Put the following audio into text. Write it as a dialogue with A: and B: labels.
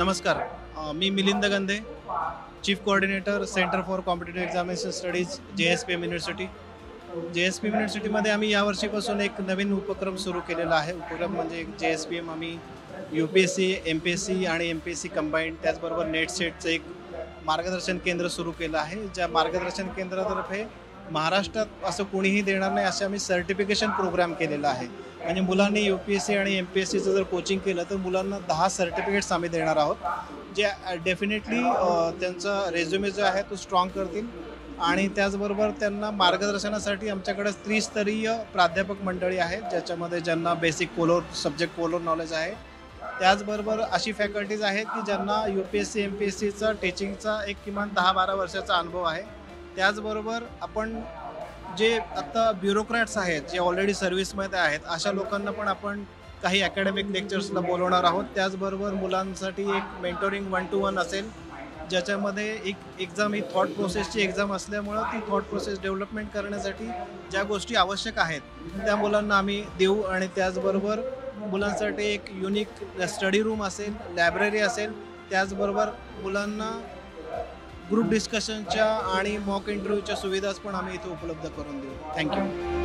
A: नमस्कार. मी Milind Gandhe, chief coordinator centre for competitive examination studies JSPM university. JSPM युनिव्हर्सिटीमध्ये आम्ही यावर्षीपासून एक नवीन उपक्रम सुरू केलेला आहे. उपक्रम म्हणजे JSPM आम्ही UPSC, MPSC आणि MPSC कंबाईंड त्याचबरोबर नेट सेटचं एक मार्गदर्शन केंद्र सुरू केलं आहे. ज्या मार्गदर्शन केंद्रातर्फे महाराष्ट्रात असं कोणीही देणार नाही असे आम्ही सर्टिफिकेशन प्रोग्राम केलेला आहे. म्हणजे मुलांनी UPSC आणि MPSCचं जर कोचिंग केलं तर मुलांना 10 सर्टिफिकेट्स आम्ही देणार आहोत, जे डेफिनेटली त्यांचा रेझ्युमे जो आहे तो स्ट्रॉंग करतील आणि त्याचबरोबर त्यांना मार्गदर्शनासाठी आमच्याकडे त्रिस्तरीय प्राध्यापक मंडळी आहेत, ज्याच्यामध्ये ज्यांना बेसिक कोलोर नॉलेज आहे. त्याचबरोबर अशी फॅकल्टीज आहेत की ज्यांना UPSC MPSCचा टीचिंगचा एक किमान 10-12 वर्षाचा अनुभव आहे. त्याचबरोबर आपण जे आत्ता ब्युरोक्रॅट्स आहेत, जे ऑलरेडी सर्व्हिसमध्ये आहेत, अशा लोकांना पण आपण काही अकॅडमिक लेक्चर्सला बोलवणार आहोत. त्याचबरोबर मुलांसाठी एक मेंटोरिंग 1 to 1 असेल, ज्याच्यामध्ये एक एक्झाम ही थॉट प्रोसेसची एक्झाम असल्यामुळं ती थॉट प्रोसेस डेव्हलपमेंट करण्यासाठी ज्या गोष्टी आवश्यक आहेत त्या मुलांना आम्ही देऊ. आणि त्याचबरोबर मुलांसाठी एक युनिक स्टडी रूम असेल, लायब्ररी असेल. त्याचबरोबर मुलांना ग्रुप डिस्कशनच्या आणि मॉक इंटरव्ह्यूच्या सुविधाच पण आम्ही इथे उपलब्ध करून देऊ. थँक्यू.